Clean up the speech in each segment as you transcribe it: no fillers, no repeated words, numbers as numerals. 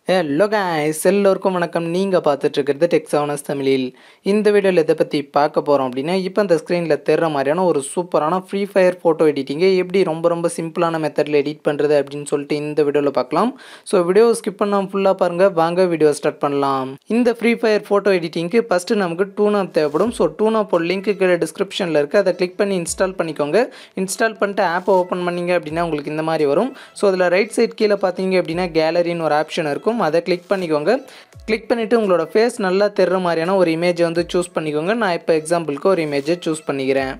Hello guys, எல்லோருக்கும் வணக்கம். நீங்கள் பார்த்துட்ருக்கிறது டெக்ஸானஸ் தமிழில். இந்த வீடியோவில் எதை பற்றி பார்க்க போகிறோம் அப்படின்னா, இப்போ இந்த ஸ்க்ரீனில் தெரிகிற மாதிரியான ஒரு சூப்பரான ஃப்ரீ ஃபயர் ஃபோட்டோ எடிட்டிங்கை எப்படி ரொம்ப சிம்பிளான மெத்தடில் எடிட் பண்ணுறது அப்படின்னு சொல்லிட்டு இந்த வீடியோவில் பார்க்கலாம். ஸோ வீடியோ ஸ்கிப் பண்ணாமல் ஃபுல்லாக பாருங்கள். வாங்க வீடியோ ஸ்டார்ட் பண்ணலாம். இந்த ஃப்ரீ ஃபயர் ஃபோட்டோ எடிட்டிங்க்கு ஃபஸ்ட்டு நமக்கு டூனாப் தேவைப்படும். ஸோ டூனாப் ஒரு லிங்க்கு கீழே டிஸ்கிரிப்ஷனில் இருக்குது. அதை கிளிக் பண்ணி இன்ஸ்டால் பண்ணிக்கோங்க. இன்ஸ்டால் பண்ணிட்டு ஆப்பை ஓப்பன் பண்ணிங்க அப்படின்னா உங்களுக்கு இந்த மாதிரி வரும். ஸோ அதில் ரைட் சைட் கீழே பார்த்தீங்க அப்படின்னா கேலரின்னு ஒரு ஆப்ஷன் இருக்கும். அதை கிளிக் பண்ணிக்கோங்க. கிளிக் பண்ணிவிட்டு உங்களோட ஃபேஸ் நல்லா தெரிகிற மாதிரியான ஒரு இமேஜை வந்து சூஸ் பண்ணிக்கோங்க. நான் இப்போ எக்ஸாம்பிளுக்கு ஒரு இமேஜை சூஸ் பண்ணிக்கிறேன்.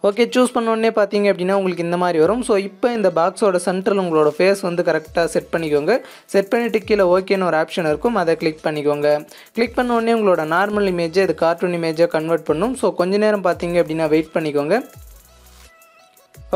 ஓகே, சூஸ் பண்ணோடனே பார்த்தீங்க அப்படின்னா உங்களுக்கு இந்த மாதிரி வரும். ஸோ இப்போ இந்த பாக்ஸோட சென்டரில் உங்களோட ஃபேஸ் வந்து கரெக்டாக செட் பண்ணிக்கோங்க. செட் பண்ணிவிட்டு கீழே ஓகேன்னு ஒரு ஆப்ஷன் இருக்கும். அதை கிளிக் பண்ணிக்கோங்க. கிளிக் பண்ண உடனே உங்களோட நார்மல் இமேஜை இது கார்ட்டூன் இமேஜை கன்வெர்ட் பண்ணும். ஸோ கொஞ்ச நேரம் பார்த்தீங்க அப்படின்னா வெயிட் பண்ணிக்கோங்க.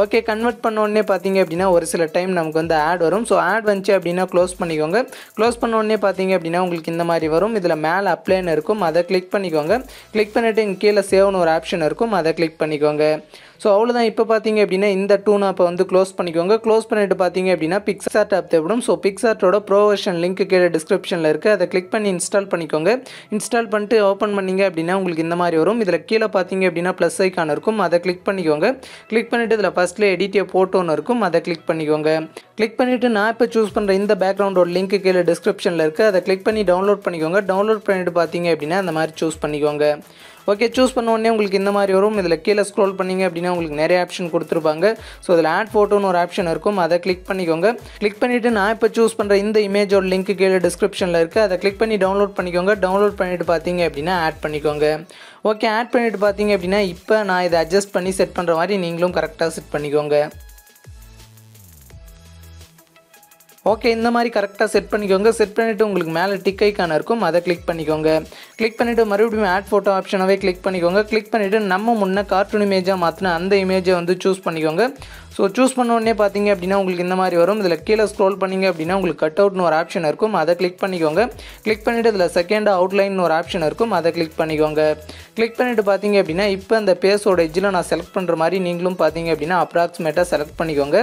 ஓகே, கன்வெர்ட் பண்ண உடனே பார்த்தீங்க அப்படின்னா ஒரு சில டைம் நமக்கு வந்து ஆட் வரும். ஸோ ஆட் வந்துச்சு அப்படின்னா க்ளோஸ் பண்ணிக்கோங்க. க்ளோஸ் பண்ண உடனே பார்த்தீங்க அப்படின்னா உங்களுக்கு இந்த மாதிரி வரும். இதில் மேலே அப்ளைன்னு இருக்கும். அதை கிளிக் பண்ணிக்கோங்க. கிளிக் பண்ணிவிட்டு இங்கே கீழே சேவ்னு ஒரு ஆப்ஷன் இருக்கும். அதை கிளிக் பண்ணிக்கோங்க. ஸோ அவ்வளோதான். இப்போ பார்த்தீங்க அப்படின்னா இந்த டூனாப்பை வந்து க்ளோஸ் பண்ணிக்கோங்க. க்ளோஸ் பண்ணிவிட்டு பார்த்தீங்க அப்படின்னா பிக்சார்ட் ஆப் தேவைப்படும். ஸோ பிக்சார்ட்டோட ப்ரோ வெர்ஷன் லிங்க் கீழே டிஸ்கிரிப்ஷனில் இருக்குது. அதை கிளிக் பண்ணி இன்ஸ்டால் பண்ணிக்கோங்க. இன்ஸ்டால் பண்ணிட்டு ஓப்பன் பண்ணிங்க அப்படின்னா உங்களுக்கு இந்த மாதிரி வரும். இதில் கீழே பார்த்தீங்க அப்படின்னா ப்ளஸ் ஐக்கான் இருக்கும். அதை கிளிக் பண்ணிக்கோங்க. கிளிக் பண்ணிவிட்டு இதில் ஃபஸ்ட்டில் எடிட்டிய ஃபோட்டோன்னு இருக்கும். அதை கிளிக் பண்ணிக்கோங்க. கிளிக் பண்ணிவிட்டு நான் இப்போ சூஸ் பண்ணுற இந்த பேக்ரவுண்டோட லிங்க் கீழே டிஸ்கிரிப்ஷனில் இருக்குது. அதை கிளிக் பண்ணி டவுன்லோட் பண்ணிக்கோங்க. டவுன்லோட் பண்ணிவிட்டு பார்த்தீங்க அப்படின்னா அந்த மாதிரி சூஸ் பண்ணிக்கோங்க. ஓகே, சூஸ் பண்ண உடனே உங்களுக்கு இந்த மாதிரி வரும். இதில் கீழே ஸ்க்ரோல் பண்ணிங்க அப்படின்னா உங்களுக்கு நிறைய ஆப்ஷன் கொடுத்துருப்பாங்க. ஸோ இதில் ஆட் ஃபோட்டோன்னு ஒரு ஆப்ஷன் இருக்கும். அதை கிளிக் பண்ணிக்கோங்க. கிளிக் பண்ணிவிட்டு நான் இப்போ சூஸ் பண்ணுற இந்த இமேஜோட லிங்க் கீழே டிஸ்கிரிப்ஷனில் இருக்குது. அதை கிளிக் பண்ணி டவுன்லோட் பண்ணிக்கோங்க. டவுன்லோட் பண்ணிவிட்டு பார்த்தீங்க அப்படின்னா ஆட் பண்ணிக்கோங்க. ஓகே, ஆட் பண்ணிவிட்டு பார்த்தீங்க அப்படின்னா இப்போ நான் இதை அட்ஜஸ்ட் பண்ணி செட் பண்ணுற மாதிரி நீங்களும் கரெக்டாக செட் பண்ணிக்கோங்க. ஓகே, இந்த மாதிரி கரெக்டாக செட் பண்ணிக்கோங்க. செட் பண்ணிவிட்டு உங்களுக்கு மேலே டிக் ஐக்கான இருக்கும். அதை கிளிக் பண்ணிக்கோங்க. கிளிக் பண்ணிவிட்டு மறுபடியும் ஆட் ஃபோட்டோ ஆப்ஷனாகவே கிளிக் பண்ணிக்கோங்க. கிளிக் பண்ணிவிட்டு நம்ம முன்னே கார்ட்டூன் இமேஜாக மாற்றின அந்த இமேஜை வந்து சூஸ் பண்ணிக்கோங்க. ஸோ சூஸ் பண்ண உடனே பார்த்தீங்க அப்படின்னா உங்களுக்கு இந்த மாதிரி வரும். இதில் கீழே ஸ்க்ரோல் பண்ணிங்க அப்படின்னா உங்களுக்கு கட் அவுட்னு ஒரு ஆப்ஷன் இருக்கும். அதை கிளிக் பண்ணிக்கோங்க. கிளிக் பண்ணிவிட்டு இதில் செகண்ட் அவுட்லைன் ஒரு ஆப்ஷன் இருக்கும். அதை கிளிக் பண்ணிக்கோங்க. கிளிக் பண்ணிவிட்டு பார்த்தீங்க அப்படின்னா இப்போ இந்த பேஸோட எட்ஜில் நான் செலக்ட் பண்ணுற மாதிரி நீங்களும் பார்த்தீங்க அப்படின்னா அப்ராக்சிமேட்டாக செலக்ட் பண்ணிக்கோங்க.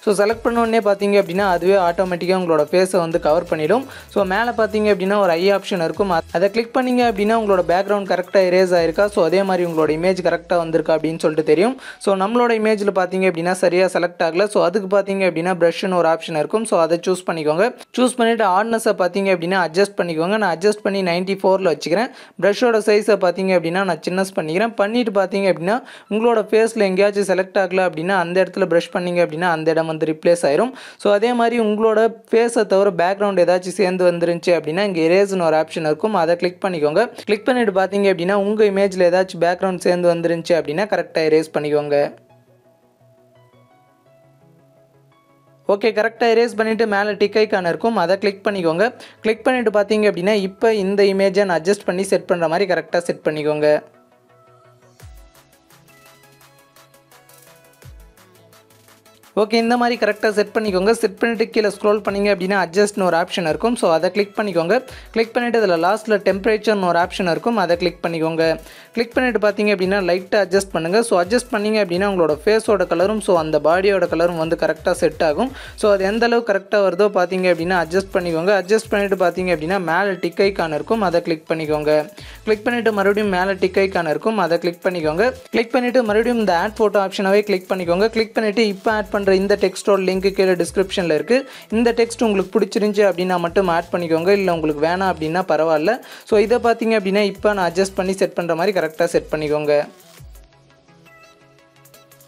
ஸோ செலக்ட் பண்ண உடனே பார்த்தீங்க அப்படின்னா அதுவே ஆட்டோமேட்டிக்காக உங்களோட ஃபேஸை வந்து கவர் பண்ணிடும். ஸோ மேலே பார்த்தீங்க அப்படின்னா ஒரு ஐ ஆப்ஷன் இருக்கும். அதை கிளிக் பண்ணிங்க அப்படின்னா உங்களோட பேக்ரவுண்ட் கரெக்டாக எரேஸ் ஆயிருக்கா, ஸோ அதே மாதிரி உங்களோட இமேஜ் கரெக்டாக வந்திருக்கா அப்படின்னு சொல்லிட்டு தெரியும். ஸோ நம்மளோட இமேஜில் பார்த்தீங்க அப்படின்னா சரியாக செலக்ட் ஆகலை. ஸோ அதுக்கு பார்த்தீங்க அப்படின்னா ப்ரஷ்னு ஒரு ஆப்ஷன் இருக்கும். ஸோ அதை சூஸ் பண்ணிக்கோங்க. சூஸ் பண்ணிவிட்டு ஹார்ட்னஸை பார்த்தீங்க அப்படின்னா அட்ஜஸ்ட் பண்ணிக்கோங்க. நான் அட்ஜஸ்ட் பண்ணி 94 வச்சுக்கிறேன். ப்ரஷோட சைஸை பார்த்தீங்க அப்படின்னா நான் சின்னஸ் பண்ணிக்கிறேன். பண்ணிவிட்டு பார்த்தீங்க அப்படின்னா உங்களோட ஃபேஸில் எங்கேயாச்சும் செலக்ட் ஆகலை அப்படின்னா அந்த இடத்துல ப்ரஷ் பண்ணிங்க அப்படின்னா அந்த இடம் வந்து ரிப்ளேஸ் ஆயிரும். ஸோ அதே மாதிரி உங்களோட ஃபேஸை தவிர பேக்ரவுண்ட் ஏதாச்சும் சேர்ந்து வந்துருந்துச்சு அப்படின்னா இங்கே எரேஸ்னு ஒரு ஆப்ஷன் இருக்கும். அதை கிளிக் பண்ணிக்கோங்க. கிளிக் பண்ணிட்டு பார்த்தீங்க அப்படின்னா உங்கள் இமேஜில் ஏதாச்சும் பேக்ரவுண்ட் சேர்ந்து வந்துருந்துச்சு அப்படின்னா கரெக்டாக எரேஸ் பண்ணிக்கோங்க. ஓகே, கரெக்டாக எரேஸ் பண்ணிவிட்டு மேலே டிக் ஐக்கான் இருக்கும். அதை கிளிக் பண்ணிக்கோங்க. கிளிக் பண்ணிவிட்டு பார்த்தீங்க அப்படின்னா இப்போ இந்த இமேஜை நான் அட்ஜஸ்ட் பண்ணி செட் பண்ணுற மாதிரி கரெக்டாக செட் பண்ணிக்கோங்க. ஓகே, இந்த மாதிரி கரெக்டாக செட் பண்ணிக்கோங்க. செட் பண்ணிவிட்டு கீழே ஸ்க்ரோல் பண்ணிங்க அப்படின்னா அட்ஜஸ்ட்னு ஒரு ஆப்ஷன் இருக்கும். ஸோ அதை கிளிக் பண்ணிக்கோங்க. கிளிக் பண்ணிவிட்டு இதில் லாஸ்ட்டில் டெம்பரேச்சர்னு ஒரு ஆப்ஷன் இருக்கும். அதை கிளிக் பண்ணிக்கோங்க. கிளிக் பண்ணிவிட்டு பார்த்தீங்க அப்படின்னா லைட்டாக அட்ஜஸ்ட் பண்ணுங்கள். ஸோ அட்ஜஸ்ட் பண்ணிங்க அப்படின்னா உங்களோட ஃபேஸோட கலரும் ஸோ அந்த பாடியோட கலரும் வந்து கரெக்டாக செட் ஆகும். ஸோ அது எந்த அளவுக்கு கரெக்டாக வருதோ பார்த்தீங்க அப்படின்னா அட்ஜஸ்ட் பண்ணிக்கோங்க. அட்ஜஸ்ட் பண்ணிவிட்டு பார்த்தீங்க அப்படின்னா மேலே டிக் ஐக்கான் இருக்கும். அதை கிளிக் பண்ணிக்கோங்க. கிளிக் பண்ணிவிட்டு மறுபடியும் மேலே டிக் ஐக்கான் இருக்கும். அதை கிளிக் பண்ணிக்கோங்க. கிளிக் பண்ணிவிட்டு மறுபடியும் இந்த ஆட் ஃபோட்டோ ஆப்ஷனாகவே கிளிக் பண்ணிக்கோங்க. கிளிக் பண்ணிவிட்டு இப்போ ஆட் இந்த டெக்ஸ்டோட லிங்க் கீழே டிஸ்கிரிப்ஷனில் இருக்குது. இந்த டெக்ஸ்ட் உங்களுக்கு பிடிச்சிருந்துச்சு அப்படின்னா மட்டும் ஆட் பண்ணிக்கோங்க. இல்லை உங்களுக்கு வேணாம் அப்படின்னா பரவாயில்ல. ஸோ இதை பார்த்தீங்க அப்படின்னா இப்போ நான் அட்ஜஸ்ட் பண்ணி செட் பண்ணுற மாதிரி கரெக்டாக செட் பண்ணிக்கோங்க.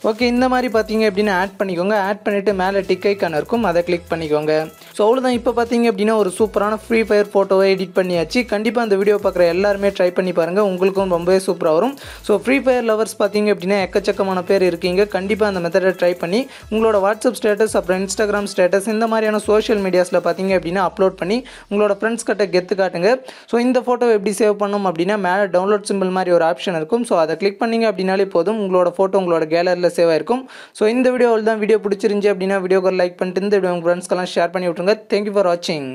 ஓகே, இந்த மாதிரி பார்த்தீங்க அப்படின்னா ஆட் பண்ணிக்கோங்க. ஆட் பண்ணிவிட்டு மேலே டிக் ஐக்கான் இருக்கும். அதை கிளிக் பண்ணிக்கோங்க. ஸோ அவ்வளோதான். இப்போ பார்த்தீங்க அப்படின்னா ஒரு சூப்பரான ஃப்ரீ ஃபயர் ஃபோட்டோவை எடிட் பண்ணியாச்சு. கண்டிப்பாக அந்த வீடியோ பார்க்குற எல்லாருமே ட்ரை பண்ணி பாருங்கள். உங்களுக்கும் ரொம்பவே சூப்பராக வரும். ஸோ ஃப்ரீ ஃபயர் லவர்ஸ் பார்த்தீங்க அப்படின்னா எக்கச்சக்கமான பேர் இருக்கீங்க. கண்டிப்பாக அந்த மெத்தடை ட்ரை பண்ணி உங்களோட வாட்ஸ்அப் ஸ்டேட்டஸ் அப்புறம் இன்ஸ்டாகிராம் ஸ்டேட்டஸ் இந்த மாதிரியான சோஷியல் மீடியாஸில் பார்த்தீங்க அப்படின்னா அப்லோட் பண்ணி உங்களோட ஃப்ரெண்ட்ஸ் கிட்ட கெத்து காட்டுங்க. ஸோ இந்த ஃபோட்டோவை எப்படி சேவ் பண்ணணும் அப்படின்னா மேலே டவுன்லோட் சிம்பிள் மாதிரி ஒரு ஆப்ஷன் இருக்கும். ஸோ அதை கிளிக் பண்ணிங்க அப்படின்னாலே போதும் உங்களோட ஃபோட்டோ உங்களோட கேலரியில் சேவ் ஆயிருக்கும். ஸோ இந்த வீடியோவில் தான் வீடியோ பிடிச்சிருந்துச்சு அப்படின்னா வீடியோக்கு லைக் பண்ணிட்டு இந்த வீடியோ உங்கள் ஃப்ரெண்ட்ஸ்க்கெல்லாம் ஷேர் பண்ணி விட்ருங்க. தேங்க்யூ ஃபார் வாட்சிங்.